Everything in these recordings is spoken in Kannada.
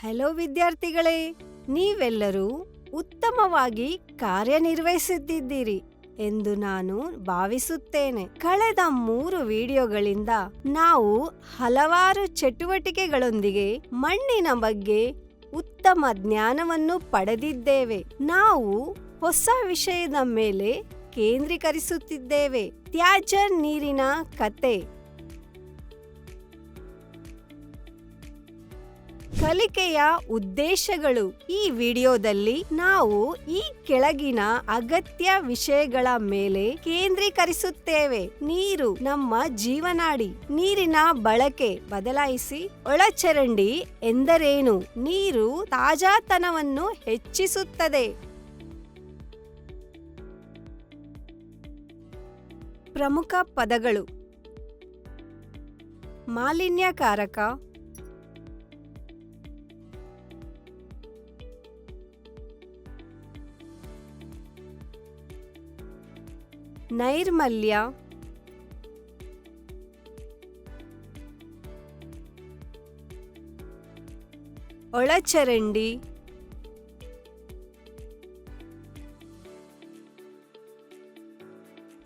ಹಲೋ ವಿದ್ಯಾರ್ಥಿಗಳೇ, ನೀವೆಲ್ಲರೂ ಉತ್ತಮವಾಗಿ ಕಾರ್ಯನಿರ್ವಹಿಸುತ್ತಿದ್ದೀರಿ ಎಂದು ನಾನು ಭಾವಿಸುತ್ತೇನೆ. ಕಳೆದ 3 ವಿಡಿಯೋಗಳಿಂದ ನಾವು ಹಲವಾರು ಚಟುವಟಿಕೆಗಳೊಂದಿಗೆ ಮಣ್ಣಿನ ಬಗ್ಗೆ ಉತ್ತಮ ಜ್ಞಾನವನ್ನು ಪಡೆದಿದ್ದೇವೆ. ನಾವು ಹೊಸ ವಿಷಯದ ಮೇಲೆ ಕೇಂದ್ರೀಕರಿಸುತ್ತಿದ್ದೇವೆ. ತ್ಯಾಜ್ಯ ನೀರಿನ ಕತೆ. ಕಲಿಕೆಯ ಉದ್ದೇಶಗಳು. ಈ ವಿಡಿಯೋದಲ್ಲಿ ನಾವು ಈ ಕೆಳಗಿನ ಅಗತ್ಯ ವಿಷಯಗಳ ಮೇಲೆ ಕೇಂದ್ರೀಕರಿಸುತ್ತೇವೆ. ನೀರು ನಮ್ಮ ಜೀವನಾಡಿ. ನೀರಿನ ಬಳಕೆ ಬದಲಾಯಿಸಿ. ಒಳಚರಂಡಿ ಎಂದರೇನು? ನೀರು ತಾಜಾತನವನ್ನು ಹೆಚ್ಚಿಸುತ್ತದೆ. ಪ್ರಮುಖ ಪದಗಳು: ಮಾಲಿನ್ಯಕಾರಕ, ನೈರ್ಮಲ್ಯ, ಒಳಚರಂಡಿ,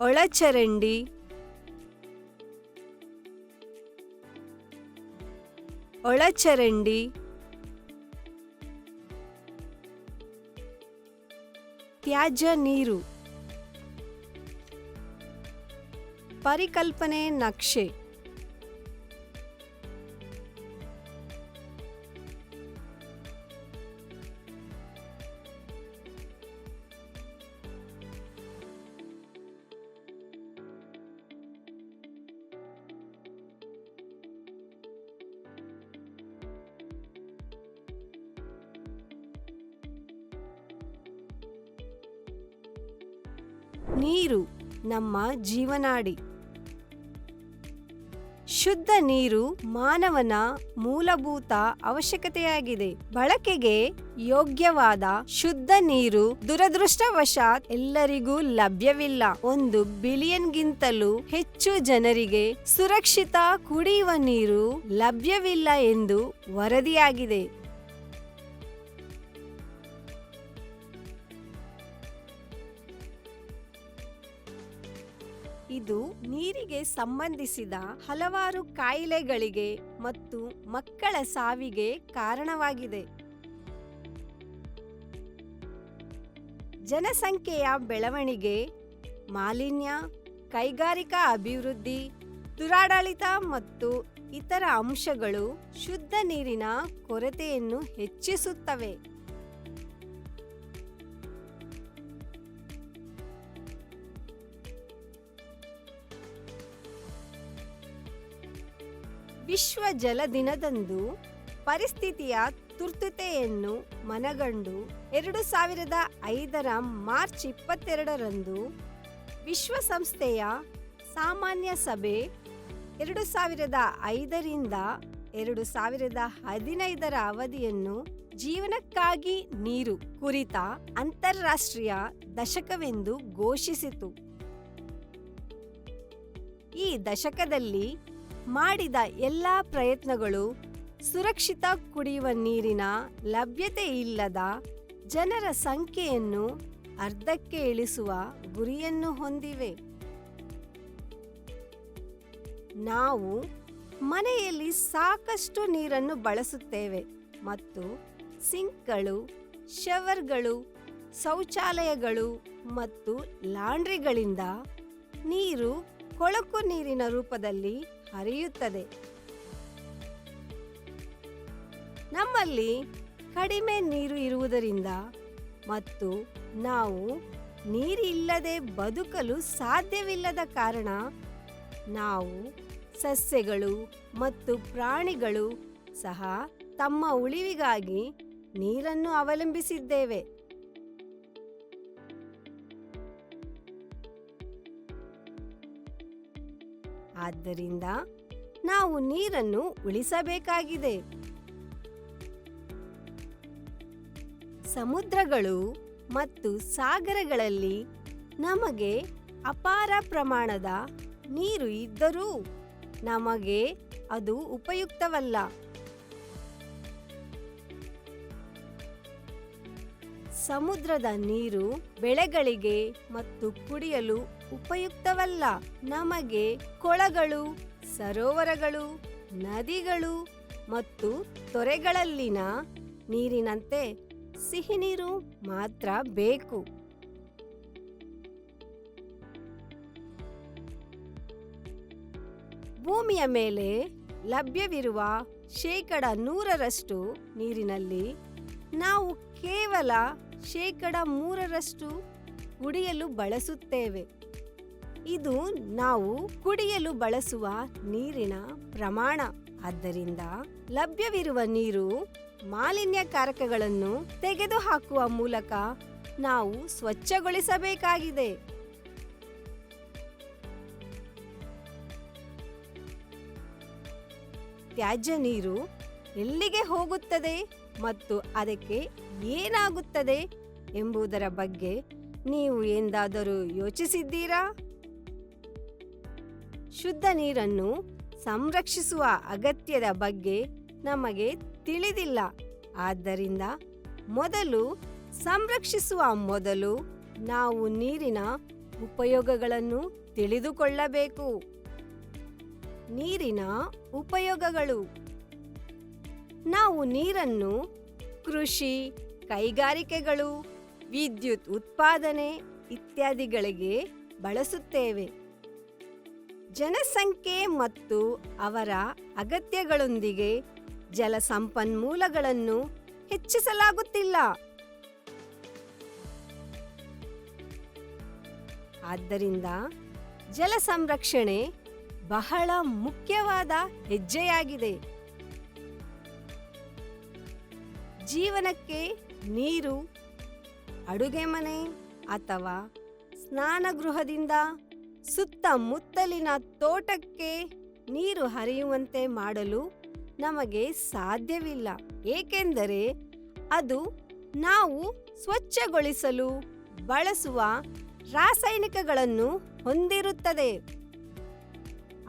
ಒಳಚರಂಡಿ, ಒಳಚರಂಡಿ, ತ್ಯಾಜ್ಯ ನೀರು. ಪರಿಕಲ್ಪನೆ ನಕ್ಷೆ. ನೀರು ನಮ್ಮ ಜೀವನಾಡಿ. ಶುದ್ಧ ನೀರು ಮಾನವನ ಮೂಲಭೂತ ಅವಶ್ಯಕತೆಯಾಗಿದೆ. ಬಳಕೆಗೆ ಯೋಗ್ಯವಾದ ಶುದ್ಧ ನೀರು ದುರದೃಷ್ಟವಶಾತ್ ಎಲ್ಲರಿಗೂ ಲಭ್ಯವಿಲ್ಲ. 1 ಬಿಲಿಯನ್ಗಿಂತಲೂ ಹೆಚ್ಚು ಜನರಿಗೆ ಸುರಕ್ಷಿತ ಕುಡಿಯುವ ನೀರು ಲಭ್ಯವಿಲ್ಲ ಎಂದು ವರದಿಯಾಗಿದೆ. ಇದು ನೀರಿಗೆ ಸಂಬಂಧಿಸಿದ ಹಲವಾರು ಕಾಯಿಲೆಗಳಿಗೆ ಮತ್ತು ಮಕ್ಕಳ ಸಾವಿಗೆ ಕಾರಣವಾಗಿದೆ. ಜನಸಂಖ್ಯೆಯ ಬೆಳವಣಿಗೆ, ಮಾಲಿನ್ಯ, ಕೈಗಾರಿಕಾ ಅಭಿವೃದ್ಧಿ, ದುರಾಡಳಿತ ಮತ್ತು ಇತರ ಅಂಶಗಳು ಶುದ್ಧ ನೀರಿನ ಕೊರತೆಯನ್ನು ಹೆಚ್ಚಿಸುತ್ತವೆ. ವಿಶ್ವ ಜಲ ದಿನದಂದು ಪರಿಸ್ಥಿತಿಯ ತುರ್ತುತೆಯನ್ನು ಮನಗಂಡು 2005ರ ಮಾರ್ಚ್ 22ರಂದು ವಿಶ್ವಸಂಸ್ಥೆಯ ಸಾಮಾನ್ಯ ಸಭೆ 2005ರಿಂದ 2015ರ ಅವಧಿಯನ್ನು ಜೀವನಕ್ಕಾಗಿ ನೀರು ಕುರಿತ ಅಂತಾರಾಷ್ಟ್ರೀಯ ದಶಕವೆಂದು ಘೋಷಿಸಿತು. ಈ ದಶಕದಲ್ಲಿ ಮಾಡಿದ ಎಲ್ಲಾ ಪ್ರಯತ್ನಗಳು ಸುರಕ್ಷಿತ ಕುಡಿಯುವ ನೀರಿನ ಲಭ್ಯತೆ ಇಲ್ಲದ ಜನರ ಸಂಖ್ಯೆಯನ್ನು ಅರ್ಧಕ್ಕೆ ಇಳಿಸುವ ಗುರಿಯನ್ನು ಹೊಂದಿವೆ. ನಾವು ಮನೆಯಲ್ಲಿ ಸಾಕಷ್ಟು ನೀರನ್ನು ಬಳಸುತ್ತೇವೆ ಮತ್ತು ಸಿಂಕ್ಗಳು, ಶವರ್ಗಳು, ಶೌಚಾಲಯಗಳು ಮತ್ತು ಲಾಂಡ್ರಿಗಳಿಂದ ನೀರು ಕೊಳಕು ನೀರಿನ ರೂಪದಲ್ಲಿ ಹರಿಯುತ್ತದೆ. ನಮ್ಮಲ್ಲಿ ಕಡಿಮೆ ನೀರು ಇರುವುದರಿಂದ ಮತ್ತು ನಾವು ನೀರಿಲ್ಲದೆ ಬದುಕಲು ಸಾಧ್ಯವಿಲ್ಲದ ಕಾರಣ ನಾವು ಸಸ್ಯಗಳು ಮತ್ತು ಪ್ರಾಣಿಗಳು ಸಹ ತಮ್ಮ ಉಳಿವಿಗಾಗಿ ನೀರನ್ನು ಅವಲಂಬಿಸಿದ್ದೇವೆ. ಆದ್ದರಿಂದ ನಾವು ನೀರನ್ನು ಉಳಿಸಬೇಕಾಗಿದೆ. ಸಮುದ್ರಗಳು ಮತ್ತು ಸಾಗರಗಳಲ್ಲಿ ನಮಗೆ ಅಪಾರ ಪ್ರಮಾಣದ ನೀರು ಇದ್ದರೂ ನಮಗೆ ಅದು ಉಪಯುಕ್ತವಲ್ಲ. ಸಮುದ್ರದ ನೀರು ಬೆಳೆಗಳಿಗೆ ಮತ್ತು ಕುಡಿಯಲು ಉಪಯುಕ್ತವಲ್ಲ. ನಮಗೆ ಕೊಳಗಳು, ಸರೋವರಗಳು, ನದಿಗಳು ಮತ್ತು ತೊರೆಗಳಲ್ಲಿನ ನೀರಿನಂತೆ ಸಿಹಿ ನೀರು ಮಾತ್ರ ಬೇಕು. ಭೂಮಿಯ ಮೇಲೆ ಲಭ್ಯವಿರುವ 100% ನೀರಿನಲ್ಲಿ ನಾವು ಕೇವಲ 3% ಕುಡಿಯಲು ಬಳಸುತ್ತೇವೆ. ಇದು ನಾವು ಕುಡಿಯಲು ಬಳಸುವ ನೀರಿನ ಪ್ರಮಾಣ. ಆದ್ದರಿಂದ ಲಭ್ಯವಿರುವ ನೀರು ಮಾಲಿನ್ಯಕಾರಕಗಳನ್ನು ತೆಗೆದುಹಾಕುವ ಮೂಲಕ ನಾವು ಸ್ವಚ್ಛಗೊಳಿಸಬೇಕಾಗಿದೆ. ತ್ಯಾಜ್ಯ ನೀರು ಎಲ್ಲಿಗೆ ಹೋಗುತ್ತದೆ ಮತ್ತು ಅದಕ್ಕೆ ಏನಾಗುತ್ತದೆ ಎಂಬುದರ ಬಗ್ಗೆ ನೀವು ಎಂದಾದರೂ ಯೋಚಿಸಿದ್ದೀರಾ? ಶುದ್ಧ ನೀರನ್ನು ಸಂರಕ್ಷಿಸುವ ಅಗತ್ಯದ ಬಗ್ಗೆ ನಮಗೆ ತಿಳಿದಿಲ್ಲ. ಆದ್ದರಿಂದ ಸಂರಕ್ಷಿಸುವ ಮೊದಲು ನಾವು ನೀರಿನ ಉಪಯೋಗಗಳನ್ನು ತಿಳಿದುಕೊಳ್ಳಬೇಕು. ನೀರಿನ ಉಪಯೋಗಗಳು. ನಾವು ನೀರನ್ನು ಕೃಷಿ, ಕೈಗಾರಿಕೆಗಳು, ವಿದ್ಯುತ್ ಉತ್ಪಾದನೆ ಇತ್ಯಾದಿಗಳಿಗೆ ಬಳಸುತ್ತೇವೆ. ಜನಸಂಖ್ಯೆ ಮತ್ತು ಅವರ ಅಗತ್ಯಗಳೊಂದಿಗೆ ಜಲ ಸಂಪನ್ಮೂಲಗಳನ್ನು ಹೆಚ್ಚಿಸಲಾಗುತ್ತಿಲ್ಲ. ಆದ್ದರಿಂದ ಜಲ ಸಂರಕ್ಷಣೆ ಬಹಳ ಮುಖ್ಯವಾದ ಹೆಜ್ಜೆಯಾಗಿದೆ. ಜೀವನಕ್ಕೆ ನೀರು ಅಡುಗೆ ಮನೆ ಅಥವಾ ಸ್ನಾನಗೃಹದಿಂದ ಸುತ್ತಮುತ್ತಲಿನ ತೋಟಕ್ಕೆ ನೀರು ಹರಿಯುವಂತೆ ಮಾಡಲು ನಮಗೆ ಸಾಧ್ಯವಿಲ್ಲ, ಏಕೆಂದರೆ ಅದು ನಾವು ಸ್ವಚ್ಛಗೊಳಿಸಲು ಬಳಸುವ ರಾಸಾಯನಿಕಗಳನ್ನು ಹೊಂದಿರುತ್ತದೆ.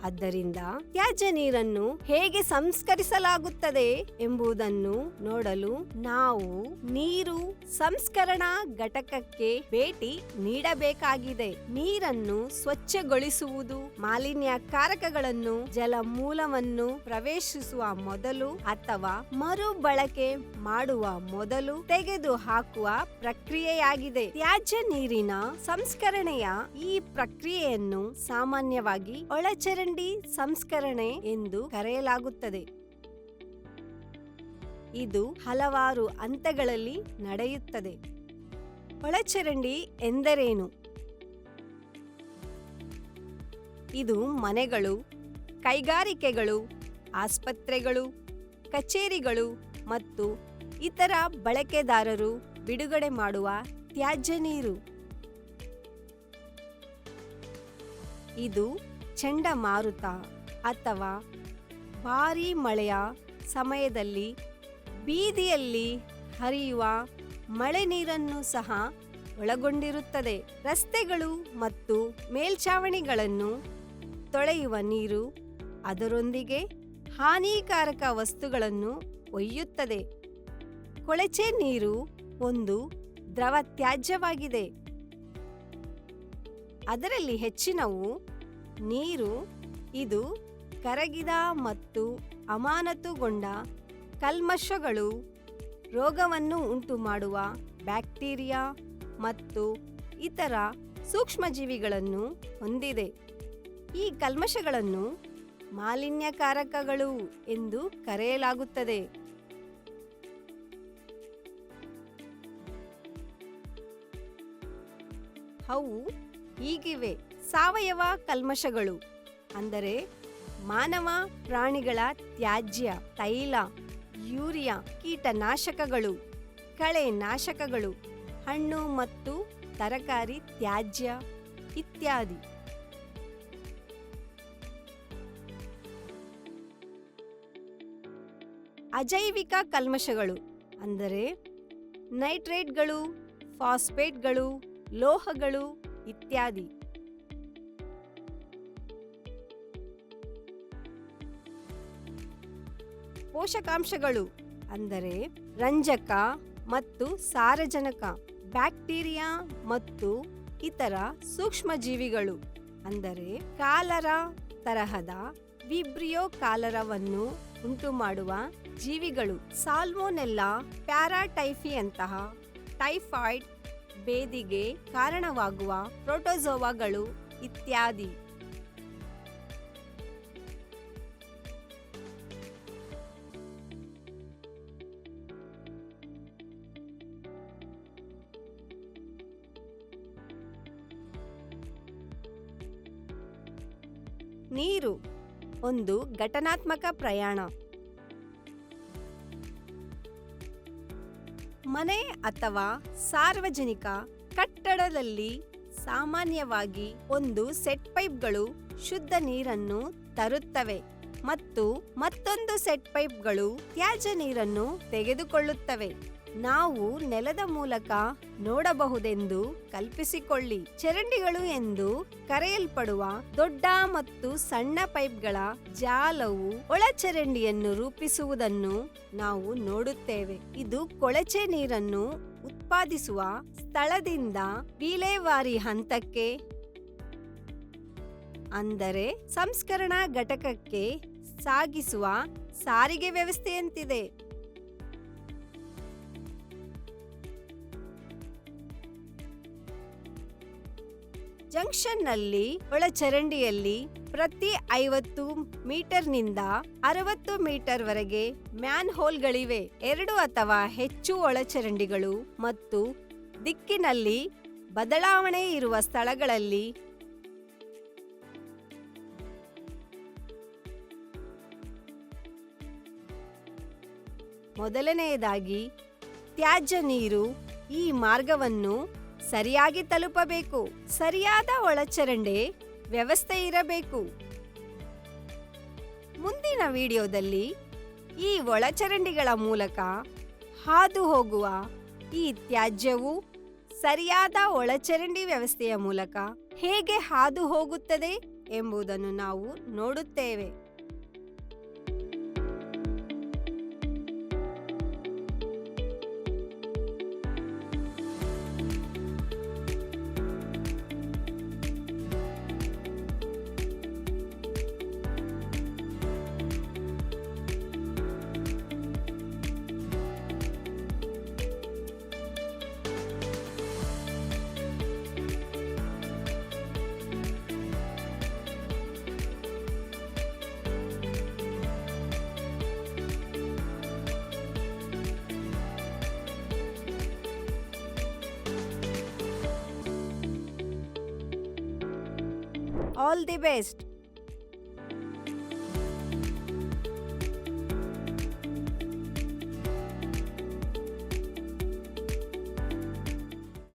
ಆದ್ದರಿಂದ ತ್ಯಾಜ್ಯ ನೀರನ್ನು ಹೇಗೆ ಸಂಸ್ಕರಿಸಲಾಗುತ್ತದೆ ಎಂಬುದನ್ನು ನೋಡಲು ನಾವು ನೀರು ಸಂಸ್ಕರಣಾ ಘಟಕಕ್ಕೆ ಭೇಟಿ ನೀಡಬೇಕಾಗಿದೆ. ನೀರನ್ನು ಸ್ವಚ್ಛಗೊಳಿಸುವುದು ಮಾಲಿನ್ಯಕಾರಕಗಳನ್ನು ಜಲಮೂಲವನ್ನು ಪ್ರವೇಶಿಸುವ ಮೊದಲು ಅಥವಾ ಮರುಬಳಕೆ ಮಾಡುವ ಮೊದಲು ತೆಗೆದುಹಾಕುವ ಪ್ರಕ್ರಿಯೆಯಾಗಿದೆ. ತ್ಯಾಜ್ಯ ನೀರಿನ ಸಂಸ್ಕರಣೆಯ ಈ ಪ್ರಕ್ರಿಯೆಯನ್ನು ಸಾಮಾನ್ಯವಾಗಿ ಒಳಚರಂಡಿ ಸಂಸ್ಕರಣೆ ಎಂದು ಕರೆಯಲಾಗುತ್ತದೆ. ಇದು ಹಲವಾರು ಹಂತಗಳಲ್ಲಿ ನಡೆಯುತ್ತದೆ. ಒಳಚರಂಡಿ ಎಂದರೇನು? ಇದು ಮನೆಗಳು, ಕೈಗಾರಿಕೆಗಳು, ಆಸ್ಪತ್ರೆಗಳು, ಕಚೇರಿಗಳು ಮತ್ತು ಇತರ ಬಳಕೆದಾರರು ಬಿಡುಗಡೆ ಮಾಡುವ ತ್ಯಾಜ್ಯ ನೀರು. ಇದು ಚಂಡಮಾರುತ ಅಥವಾ ಭಾರೀ ಮಳೆಯ ಸಮಯದಲ್ಲಿ ಬೀದಿಯಲ್ಲಿ ಹರಿಯುವ ಮಳೆ ನೀರನ್ನು ಸಹ ಒಳಗೊಂಡಿರುತ್ತದೆ. ರಸ್ತೆಗಳು ಮತ್ತು ಮೇಲ್ಛಾವಣಿಗಳನ್ನು ತೊಳೆಯುವ ನೀರು ಅದರೊಂದಿಗೆ ಹಾನಿಕಾರಕ ವಸ್ತುಗಳನ್ನು ಒಯ್ಯುತ್ತದೆ. ಕೊಳಚೆ ನೀರು ಒಂದು ದ್ರವ ತ್ಯಾಜ್ಯವಾಗಿದೆ. ಅದರಲ್ಲಿ ಹೆಚ್ಚಿನವು ನೀರು. ಇದು ಕರಗಿದ ಮತ್ತು ಅಮಾನತುಗೊಂಡ ಕಲ್ಮಶಗಳು, ರೋಗವನ್ನು ಉಂಟುಮಾಡುವ ಬ್ಯಾಕ್ಟೀರಿಯಾ ಮತ್ತು ಇತರ ಸೂಕ್ಷ್ಮಜೀವಿಗಳನ್ನು ಹೊಂದಿದೆ. ಈ ಕಲ್ಮಶಗಳನ್ನು ಮಾಲಿನ್ಯಕಾರಕಗಳು ಎಂದು ಕರೆಯಲಾಗುತ್ತದೆ. ಅವು ಹೀಗಿವೆ: ಸಾವಯವ ಕಲ್ಮಶಗಳು ಅಂದರೆ ಮಾನವ ಪ್ರಾಣಿಗಳ ತ್ಯಾಜ್ಯ, ತೈಲ, ಯೂರಿಯಾ, ಕೀಟನಾಶಕಗಳು, ಕಳೆನಾಶಕಗಳು, ಹಣ್ಣು ಮತ್ತು ತರಕಾರಿ ತ್ಯಾಜ್ಯ ಇತ್ಯಾದಿ. ಅಜೈವಿಕ ಕಲ್ಮಶಗಳು ಅಂದರೆ ನೈಟ್ರೇಟ್ಗಳು, ಫಾಸ್ಫೇಟ್ಗಳು, ಲೋಹಗಳು ಇತ್ಯಾದಿ. ಪೋಷಕಾಂಶಗಳು ಅಂದರೆ ರಂಜಕ ಮತ್ತು ಸಾರಜನಕ, ಬ್ಯಾಕ್ಟೀರಿಯಾ ಮತ್ತು ಇತರ ಸೂಕ್ಷ್ಮಜೀವಿಗಳು ಅಂದರೆ ಕಾಲರ ತರಹದ ವಿಬ್ರಿಯೋ ಕಾಲರವನ್ನು ಉಂಟುಮಾಡುವ ಜೀವಿಗಳು, ಸಾಲ್ಮೊನೆಲ್ಲಾ ಪ್ಯಾರಾಟೈಫಿಯಂತಹ ಟೈಫಾಯ್ಡ್ ಬೇದಿಗೆ ಕಾರಣವಾಗುವ ಪ್ರೋಟೋಜೋವಾಗಳು ಇತ್ಯಾದಿ. ನೀರು ಒಂದು ಘಟನಾತ್ಮಕ ಪ್ರಯಾಣ. ಮನೆ ಅಥವಾ ಸಾರ್ವಜನಿಕ ಕಟ್ಟಡದಲ್ಲಿ ಸಾಮಾನ್ಯವಾಗಿ ಒಂದು ಸೆಟ್ ಪೈಪ್ಗಳು ಶುದ್ಧ ನೀರನ್ನು ತರುತ್ತವೆ ಮತ್ತು ಮತ್ತೊಂದು ಸೆಟ್ ಪೈಪ್ಗಳು ತ್ಯಾಜ್ಯ ನೀರನ್ನು ತೆಗೆದುಕೊಳ್ಳುತ್ತವೆ. ನಾವು ನೆಲದ ಮೂಲಕ ನೋಡಬಹುದೆಂದು ಕಲ್ಪಿಸಿಕೊಳ್ಳಿ. ಚರಂಡಿಗಳು ಎಂದು ಕರೆಯಲ್ಪಡುವ ದೊಡ್ಡ ಮತ್ತು ಸಣ್ಣ ಪೈಪ್ಗಳ ಜಾಲವು ಒಳಚರಂಡಿಯನ್ನು ರೂಪಿಸುವುದನ್ನು ನಾವು ನೋಡುತ್ತೇವೆ. ಇದು ಕೊಳಚೆ ನೀರನ್ನು ಉತ್ಪಾದಿಸುವ ಸ್ಥಳದಿಂದ ವಿಲೇವಾರಿ ಹಂತಕ್ಕೆ ಅಂದರೆ ಸಂಸ್ಕರಣಾ ಘಟಕಕ್ಕೆ ಸಾಗಿಸುವ ಸಾರಿಗೆ ವ್ಯವಸ್ಥೆಯಂತಿದೆ. ಜಂಕ್ಷನ್ನಲ್ಲಿ ಒಳಚರಂಡಿಯಲ್ಲಿ ಪ್ರತಿ 50 ಮೀಟರ್ನಿಂದ 60 ಮೀಟರ್ ವರೆಗೆ ಮ್ಯಾನ್ ಹೋಲ್ಗಳಿವೆ. 2 ಅಥವಾ ಹೆಚ್ಚು ಒಳಚರಂಡಿಗಳು ಮತ್ತು ದಿಕ್ಕಿನಲ್ಲಿ ಬದಲಾವಣೆ ಇರುವ ಸ್ಥಳಗಳಲ್ಲಿ ಮೊದಲನೆಯದಾಗಿ ತ್ಯಾಜ್ಯ ನೀರು ಈ ಮಾರ್ಗವನ್ನು ಸರಿಯಾಗಿ ತಲುಪಬೇಕು. ಸರಿಯಾದ ಒಳಚರಂಡಿ ವ್ಯವಸ್ಥೆ ಇರಬೇಕು. ಮುಂದಿನ ವಿಡಿಯೋದಲ್ಲಿ ಈ ಒಳಚರಂಡಿಗಳ ಮೂಲಕ ಹಾದು ಹೋಗುವ ಈ ತ್ಯಾಜ್ಯವು ಸರಿಯಾದ ಒಳಚರಂಡಿ ವ್ಯವಸ್ಥೆಯ ಮೂಲಕ ಹೇಗೆ ಹಾದು ಹೋಗುತ್ತದೆ ಎಂಬುದನ್ನು ನಾವು ನೋಡುತ್ತೇವೆ. All the best.